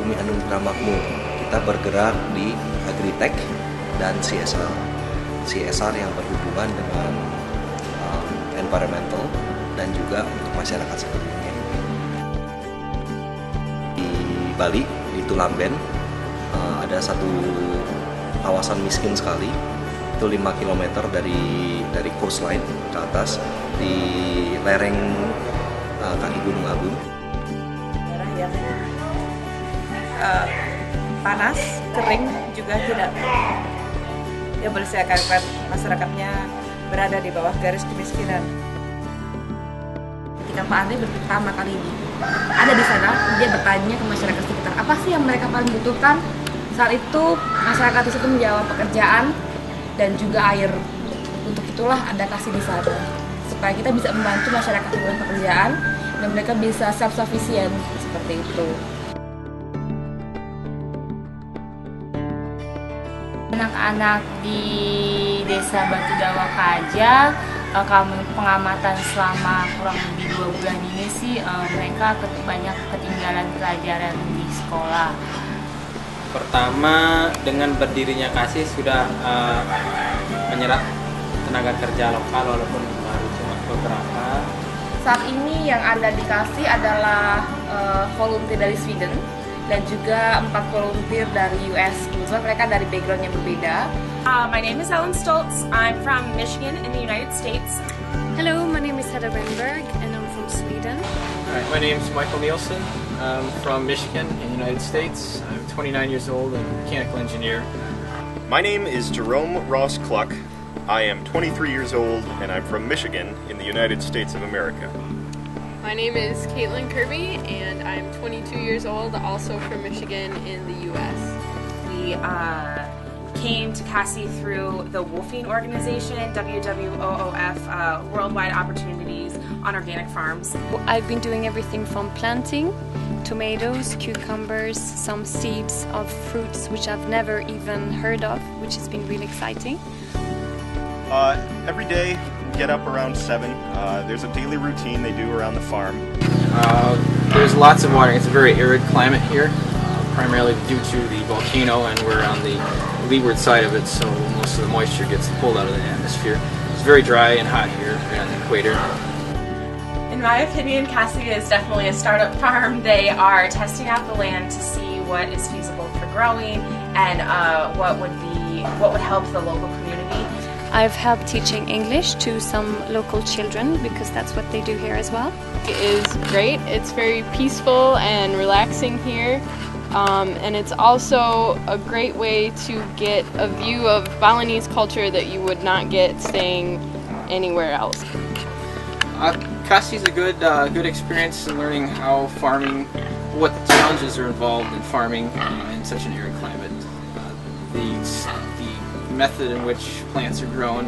Bumi Anugerah Makmur. Kita bergerak di Agritech dan CSR. CSR yang berhubungan dengan environmental dan juga untuk masyarakat sekelilingnya. Di Bali, di Tulamben, ada satu kawasan miskin sekali. Itu 5 km dari coastline ke atas di lereng kaki Gunung Agung. Daerah yang panas, kering, juga tidak bersiakan masyarakatnya berada di bawah garis kemiskinan. Ketika Pak Andri pertama kali ada di sana, dia bertanya ke masyarakat sekitar, apa sih yang mereka paling butuhkan? Saat itu masyarakat di situ menjawab pekerjaan dan juga air. Untuk itulah ada kasih di sana, supaya kita bisa membantu masyarakat dengan pekerjaan dan mereka bisa self-sufficient seperti itu. Anak-anak di Desa Batu Dawa Kaja, kami pengamatan selama kurang lebih 2 bulan ini sih, mereka banyak ketinggalan pelajaran di sekolah. Pertama, dengan berdirinya KASI sudah menyerap tenaga kerja lokal walaupun baru cuma beberapa. Saat ini yang ada di KASI adalah volunteer dari Sweden dan juga 4 volunteer dari US. Kebetulan mereka dari background yang berbeda. My name is Ellen Stoltz. I'm from Michigan in the United States. Hello, my name is Hedda Weinberg and I'm from Sweden. Hi, my name is Michael Nielsen. I'm from Michigan in the United States. I'm 29 years old and a mechanical engineer. My name is Jerome Ross Cluck. I am 23 years old and I'm from Michigan in the United States of America. My name is Caitlin Kirby and I'm 22 years old, also from Michigan in the US. We came to CASI through the Wolfing Organization, WWOOF, Worldwide Opportunities on Organic Farms. I've been doing everything from planting tomatoes, cucumbers, some seeds of fruits which I've never even heard of, which has been really exciting. Every day, get up around 7. There's a daily routine they do around the farm. There's lots of water. It's a very arid climate here, primarily due to the volcano, and we're on the leeward side of it, so most of the moisture gets pulled out of the atmosphere. It's very dry and hot here on the equator. In my opinion, CASI is definitely a startup farm. They are testing out the land to see what is feasible for growing and what would help the local community. I've helped teaching English to some local children because that's what they do here as well. It is great. It's very peaceful and relaxing here. And it's also a great way to get a view of Balinese culture that you would not get staying anywhere else. CASI is a good experience in learning how farming, what the challenges are involved in farming in such an arid climate. The method in which plants are grown,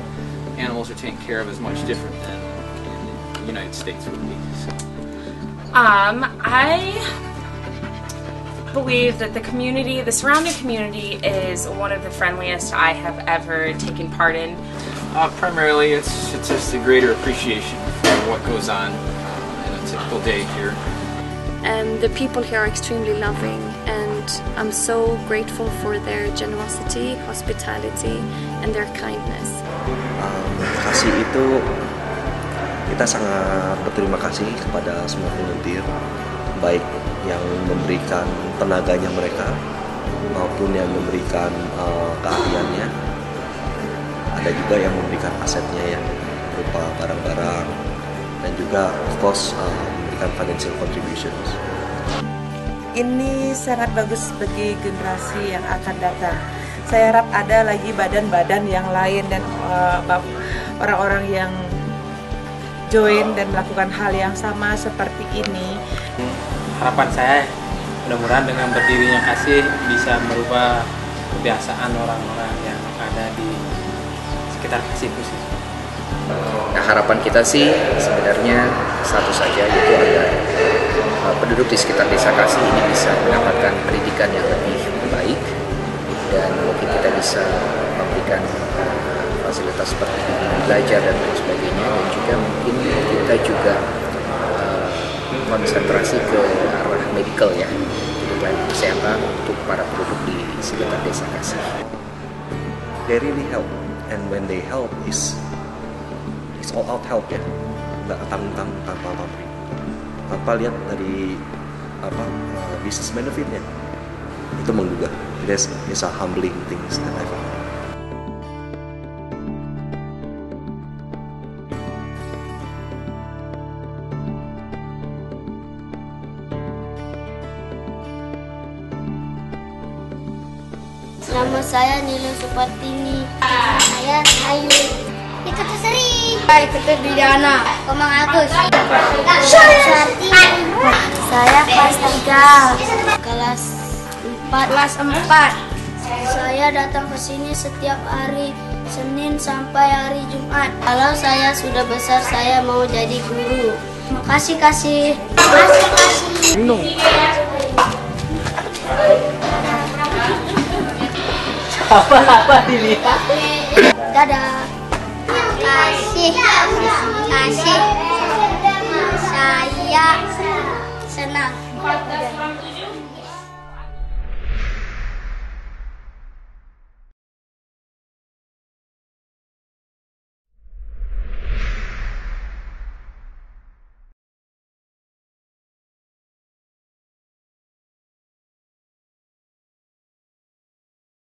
animals are taken care of is much different than in the United States would be. So. I believe that the surrounding community is one of the friendliest I have ever taken part in. Primarily, it's just a greater appreciation for what goes on in a typical day here. And the people here are extremely loving, and I'm so grateful for their generosity, hospitality, and their kindness. KASI itu kita sangat berterima kasih kepada semua volunteer, baik yang memberikan tenaganya mereka maupun yang memberikan keahliannya. Ada juga yang memberikan asetnya yang berupa barang-barang dan juga of course memberikan financial contributions. Ini sangat bagus bagi generasi yang akan datang. Saya harap ada lagi badan-badan yang lain dan orang-orang yang join dan melakukan hal yang sama seperti ini. Harapan saya mudah-mudahan dengan berdirinya KASI bisa merubah kebiasaan orang-orang yang ada di sekitar KASI khusus. Nah, harapan kita sih sebenarnya satu saja, yaitu agar penduduk di sekitar desa KASI ini bisa mendapatkan pendidikan yang lebih baik, dan mungkin kita bisa memberikan fasilitas seperti belajar dan lain sebagainya, dan juga mungkin kita juga konsentrasi ke arah medical ya. pelayanan kesehatan untuk para penduduk di sekitar Desa Kasih. They really help, and when they help it's all out help ya, nggak tanggung-tanggung tanpa pamrih, tanpa lihat dari business benefitnya. Itu menggugah. It's a humbling things that I found. Nama saya Nilo Supartini. Saya Ayu. Ikut sering. Ikut Bidana. Komang Agus. Supartini. Saya kelas 3. Kelas 4. Saya datang ke sini setiap hari Senin sampai hari Jumat. Kalau saya sudah besar, saya mau jadi guru. Makasih kasih. Apa dilihat? Dadah. Kasih.